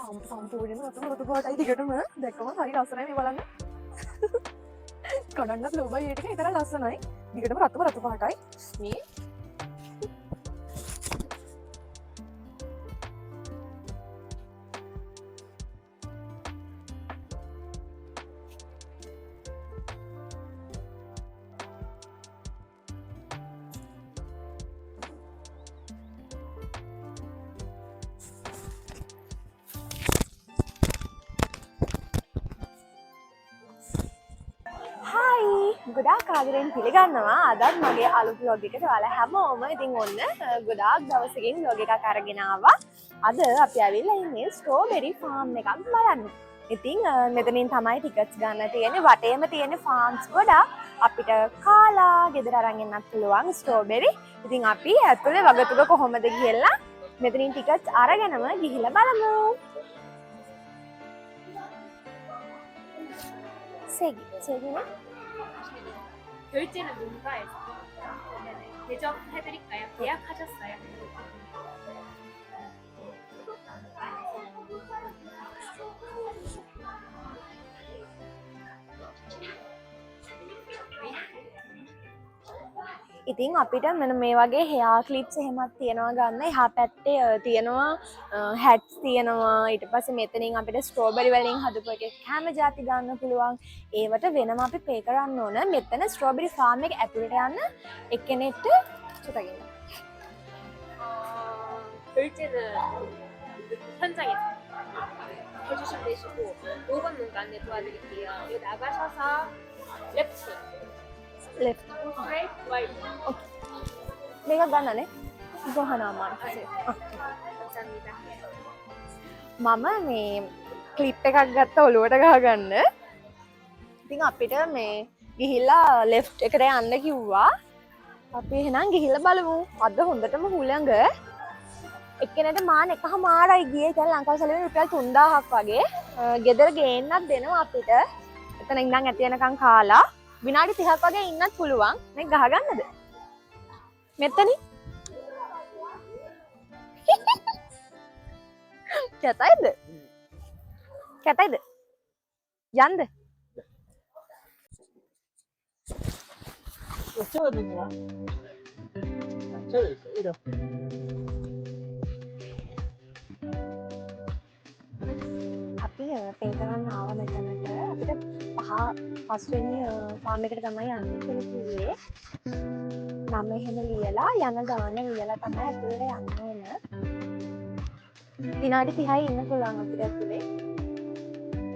සම්පූර්ණයෙන්ම රතු පාටයි දිගටම දැක්කම හරි ලස්සනයි මේ බලන්න. කඩන්නත් ලෝබයි ඒ ටික ඒතරම් ලස්සනයි. දිගටම රතු පාටයි. මේ ගොඩාක් ආදරෙන් පිළිගන්නවා අදත් මගේ අලුත් vlog එකට ඔයාලා හැමෝම ඉතින් ඔන්න ගොඩාක් දවසකින් vlog එකක් අරගෙන ආවා. අද අපි ආවිල්ලා ඉන්නේ ස්ට්‍රෝබෙරි ෆාම් එකක් බලන්න. ඉතින් මෙතනින් තමයි ටිකට්ස් ගන්න තියෙන්නේ. වටේම තියෙන ෆාම්ස් ගොඩාක් අපිට කාලා ගෙදර අරන් එන්නත් පුළුවන් ස්ට්‍රෝබෙරි. ඉතින් අපි ඇතුලේ වගතුග කොහොමද කියලා මෙතනින් ටිකට්ස් අරගෙනම ගිහිල්ලා බලමු. 세기는? 결제는 누가 해서 대접해드릴까요? 예약하셨어요? ඉතින් අපිට මෙන්න මේ වගේ හෙයා ක්ලිප්ස් එහෙමත් තියෙනවා ගන්න. එහා පැත්තේ තියෙනවා හැට්ස් තියෙනවා. ඊට පස්සේ මෙතනින් අපිට ස්ට්‍රෝබෙරි වලින් හදපු එක කැම જાති ගන්න පුළුවන්. ඒවට වෙනම අපි පේ කරන්න ඕන. මෙතන ස්ට්‍රෝබෙරි ෆාම් එක ඇතුළට යන්න එක්කෙනෙක්ට චුටගෙන. 결제는 현장에서 해주시면 되시고 5번 문간 안내 도와드릴게요. 여기 나가셔서 랩트 left. straight right. මේක ගන්නනේ. ගහනවා මාත්. 감사합니다. මම මේ ක්ලිප් එකක් ගත්ත ඔලුවට ගහගන්න. ඉතින් අපිට මේ ගිහිල්ලා left එකට යන්න කිව්වා. අපි එහෙනම් ගිහිල්ලා බලමු. අද හොඳටම හුළඟ. එක්කෙනෙක්ට මාන එකමාරයි ගියේ. දැන් ලංකාවේ සැලෙන රුපියල් 3000ක් වගේ. ගෙදර ගේන්නත් දෙනවා අපිට. එතන ඉඳන් ඇති වෙනකන් කාලා විනාඩි 30ක් වගේ ඉන්නත් පුළුවන්. මේ ගහගන්නද? මෙතනින් කැතයිද? කැතයිද? යන්ද? 세워드냐? 세워있어, 이래. අපි පේ කරන්න ආව මෙතනට. අපිට පස්වෙනි ෆාම් එකට තමයි යන්න කියලා කිව්වේ. නම එහෙම ලියලා යන ගාන ලියලා තමයි ඇතුළට යන්න ඕන. විනාඩි 30යි ඉන්න පුළුවන් අපිට ඇතුලේ.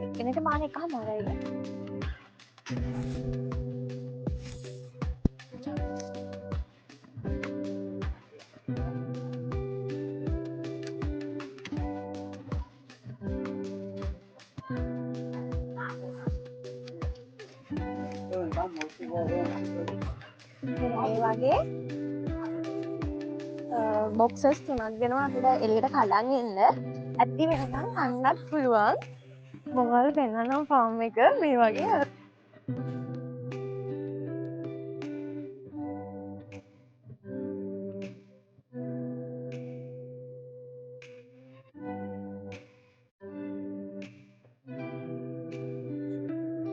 එක්කෙනෙක්ට මාන එකමාරයි. මේ වගේ බොක්සස් 3ක් දෙනවා අපිට එළියට කඩන් එන්න. ඇති වෙනකන් කන්නත් පුළුවන්. මොකද පෙන්නනවා ෆාම් එක මේ වගේ.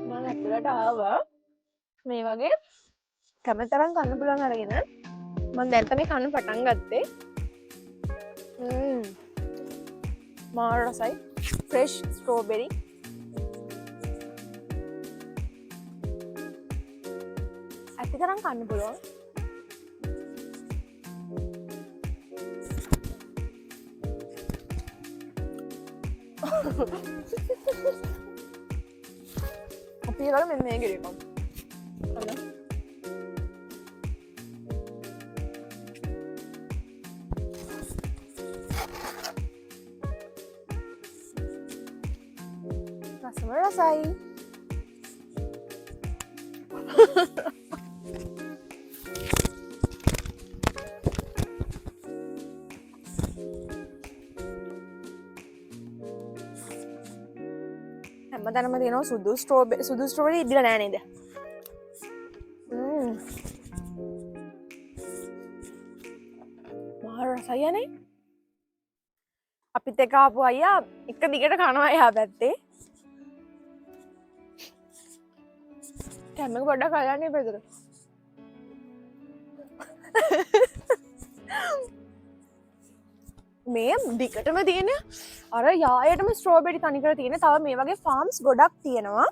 මම ඇතුළට ආවා. මේ වගේ කැමතරම් කන්න පුළුවන් අරගෙන මම දැන් තමයි කන්න පටන් ගත්තේ. මාර රසයි. Fresh strawberry. ඇතිතරම් කන්න පුළුවන්. අපි ඒකට මෙන්න මේ ගෙරේකම්. රසම රසයි. හැමතැනම තියෙනවා සුදු ස්ට්‍රෝබෙරි ඉදලා නෑ නේද? මහා රසයනේ. අපිත් එක ආපු අයියා එක දිගට කනවා එහා පැත්තේ. කැමක පොඩ්ඩක් කලන්නේ පෙදුර. මේ දිගටම තියෙන අර යායටම ස්ට්‍රෝබෙරි තනිකර තියෙන තව මේ වගේ ෆාම්ස් ගොඩක් තියෙනවා.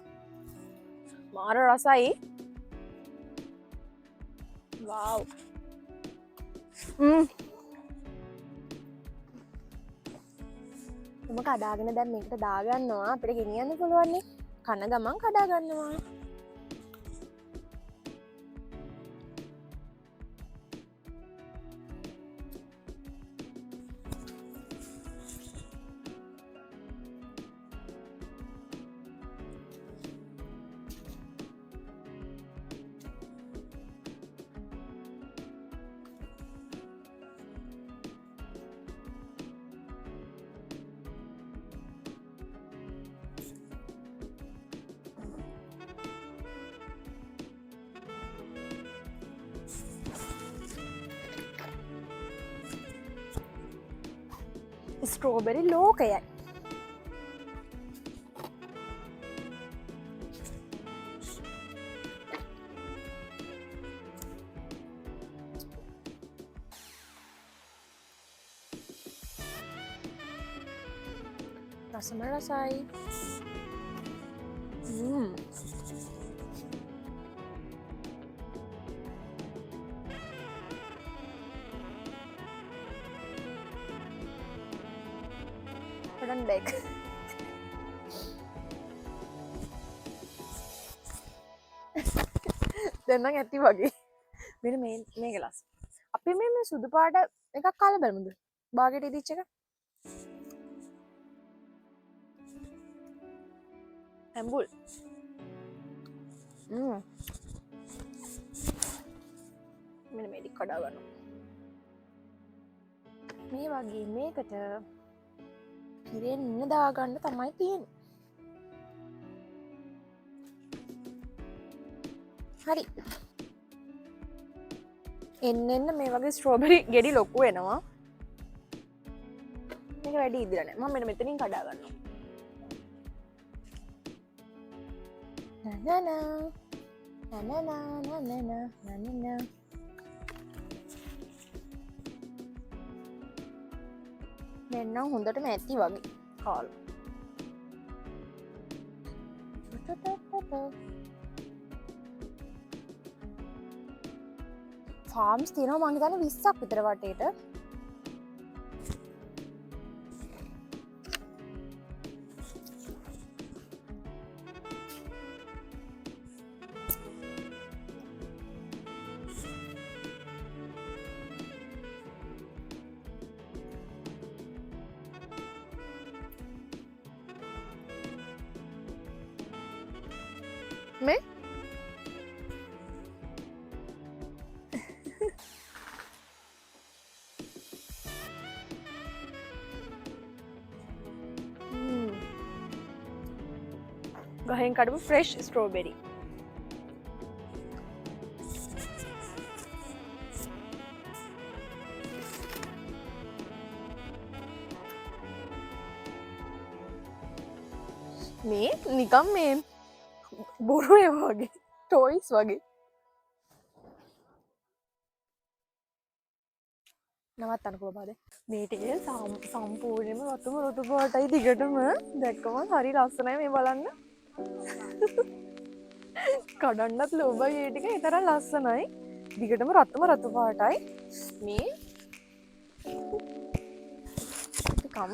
මාර රසයි. වව්. මම කඩාගෙන දැන් මේකට දාගන්නවා. අපිට ගෙනියන්න පුළුවන් නේ. කන ගමන් කඩා ගන්නවා. ස්ට්‍රෝබෙරි ලෝකයයි. රසම රසයි. back. දැන් නම් ඇති වගේ. මෙන්න මේ ගලාස්. අපි මේ සුදු පාට එකක් කාලා බලමුද? බාගෙට ඉදිච්ච එක. ඇම්බුල්. මෙන්න මේක කඩා ගන්නවා. මේ වගේ මේකට පිරෙන්න දාගන්න තමයි තියෙන්නේ. හරි. එන්න මේ වගේ ස්ට්‍රෝබෙරි ගෙඩි ලොකු වෙනවා. මේක වැඩි ඉදිරිය නෑ. මම මෙන්න මෙතනින් කඩා ගන්නවා. නනනා මෙන්න හොඳටම ඇති වගේ කාල. ෆාම්ස් තියෙනවා මං හිතන්නේ 20ක් විතර වටේට. මේ ගහෙන් කඩපු ෆ්‍රෙෂ් ස්ට්‍රෝබෙරි. මේ නිකම් මේ බොරු ඒවා වගේ ටොයිස් වගේ. නවත්තන්න කොහොමද මේ ටික සම්පූර්ණයෙන්ම රතුම රතු පාටයි දිගටම දැක්කම හරි ලස්සනයි මේ බලන්න. කඩන්නත් ලෝභයි මේ ටික ඒ තරම් ලස්සනයි දිගටම රතුම රතු පාටයි මේ කම්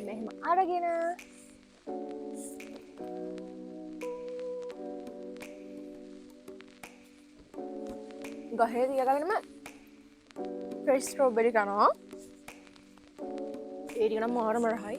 මෙහෙම අරගෙන ගහේ තියාගෙනම ෆ්‍රෙෂ් ස්ට්‍රෝබෙරි කනවා. ඒ ටික නම් මාරම රහයි.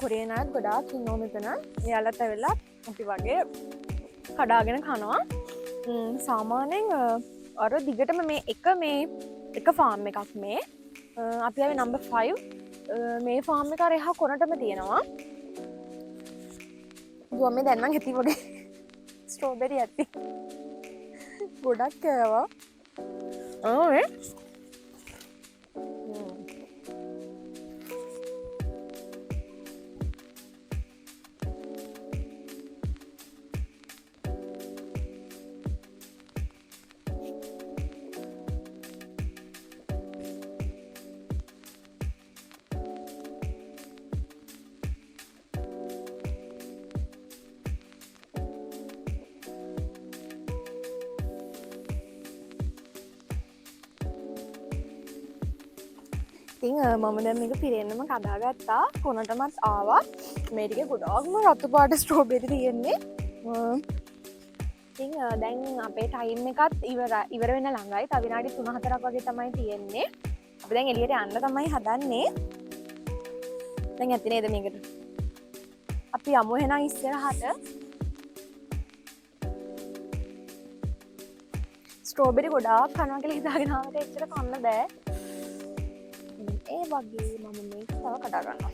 කොරියන් අයත් ගොඩාක් ඉන්නවා මෙතන. එයාලත් ඇවිල්ලා අපි වගේ කඩාගෙන කනවා. සාමාන්‍යයෙන් අර දිගටම මේ එක ෆාම් එකක් මේ. අපි ආවේ නම්බර් 5. මේ ෆාම් එක අර එහා කොනටම තියෙනවා. දුව මේ දැන් නම් හිතී වගේ ස්ට්‍රෝබෙරි ඇති. ගොඩක් කෑවා. නේ ඉතින් මම දැන් මේක පිරෙන්නම කඩාගත්තා. කොනටමත් ආවා. මේ ටිකේ ගොඩාක්ම රතු පාට ස්ට්‍රෝබෙරි තියෙන්නේ. ඉතින් දැන් අපේ ටයිම් එකත් ඉවර වෙන ළඟයි. තව විනාඩි 3-4ක් වගේ තමයි තියෙන්නේ. අපි දැන් එළියට යන්න තමයි හදන්නේ. දැන් ඇති නේද මේකට? අපි යමු එහෙනම් ඉස්සරහට. ස්ට්‍රෝබෙරි ගොඩාක් කනවා කියලා හිතාගෙන ආවට එච්චර කන්න බෑ. ඒ වගේ මම මේක තව කඩා ගන්නවා.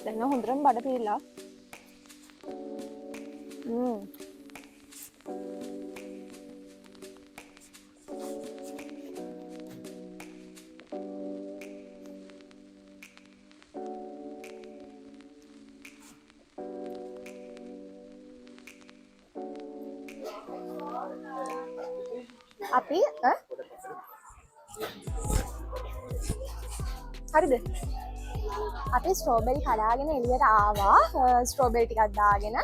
දැන් හොඳටම බඩ පිරලා. අපි හරිද? අපි ස්ට්‍රෝබෙරි කඩාගෙන එළියට ආවා. ස්ට්‍රෝබෙරි ටිකක් දාගෙන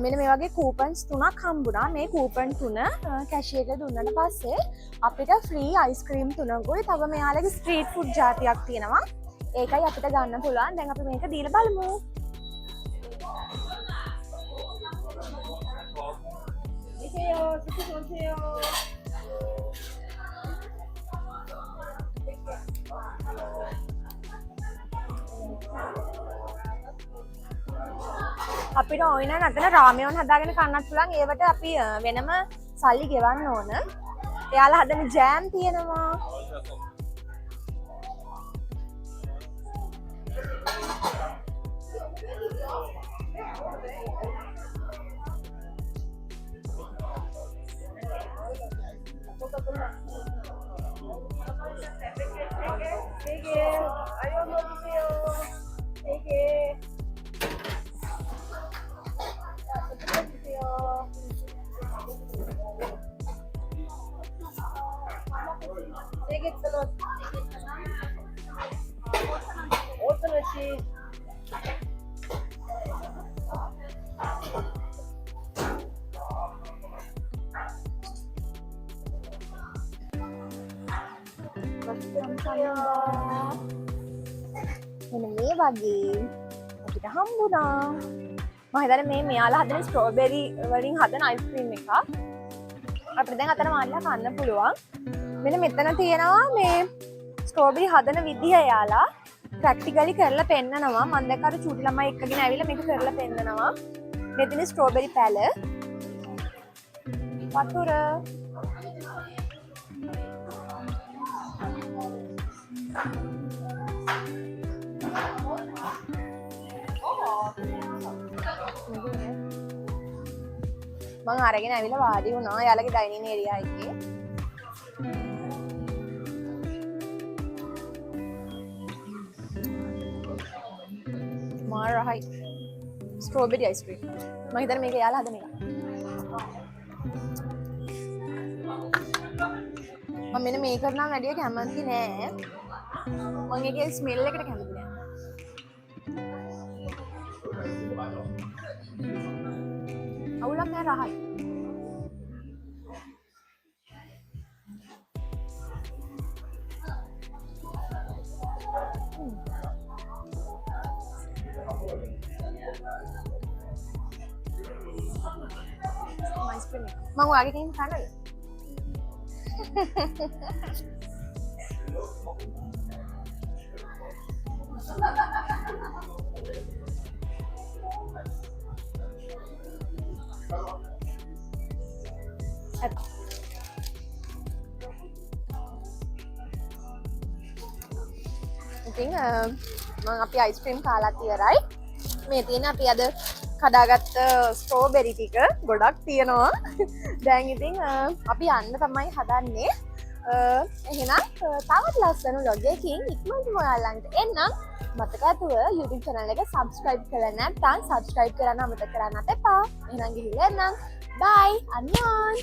මෙන්න මේ වගේ කූපන්ස් 3ක් හම්බුණා. මේ කූපන් 3 කැෂියර් එකට දුන්නට පස්සේ අපිට ෆ්‍රී අයිස්ක්‍රීම් 3කුයි තව මෙයාලගේ ස්ට්‍රීට් ෆුඩ් ජාතියක් තියෙනවා. ඒකයි අපිට ගන්න පුළුවන්. දැන් අපි මේක දීලා බලමු. අපිට ඕන නැතන රාමයන් හදාගෙන කන්නත් පුළුවන්. ඒවට අපි වෙනම සල්ලි ගෙවන්න ඕන. එයාලා හදන ජෑම් තියෙනවා. මෙන්න මේ වගේ අපිට හම්බුණා. මම හිතන්නේ මේ මෙයාලා හදන ස්ට්‍රෝබෙරි වලින් හදන අයිස්ක්‍රීම් එකක්. අපිට දැන් අතන මාල්ලා කන්න පුළුවන්. මෙන්න මෙතන තියෙනවා මේ ස්ට්‍රෝබෙරි හදන විදිහ. එයාලා ප්‍රැක්ටිකලි කරලා පෙන්නනවා. මම දැක්ක අර චූටි ළමයි එක්කගෙන ඇවිල්ලා මේක කරලා පෙන්නනවා. මෙතන ස්ට්‍රෝබෙරි පැල වතුර මම අරගෙන ඇවිල්ලා වාඩි වුණා යාළුවගේ ඩයිනින් ඒරියා එකේ. මාරහයි ස්ට්‍රෝබෙරි අයිස්ක්‍රීම්. මම හිතන්නේ මේක යාළුවා හදන එක. මම මෙන්න මේකට නම් වැඩිය කැමති නෑ. මම ඒකේ ස්මෙල් එකට කැමති නෑ. ගොඩක් නෑ රහයි. මං ඔයාගේ කෙනෙක් කනද? ඉතින් මම අපි අයිස්ක්‍රීම් කාලා ඉවරයි. මේ තියෙන අපි අද කඩාගත්ත ස්ට්‍රෝබෙරි ටික ගොඩක් තියෙනවා. දැන් ඉතින් අපි යන්න තමයි හදන්නේ. එහෙනම් තවත් ලස්සන vlog එකකින් ඉක්මනටම ඔයාලන්ට එන්නම්. මතක ඇතුව YouTube channel එක subscribe කරලා නැත්නම් subscribe කරන්න අමතක කරන්නත් එපා. එහෙනම් ගිහිල්ලා එන්නම්. bye. අන්‍යෝන්.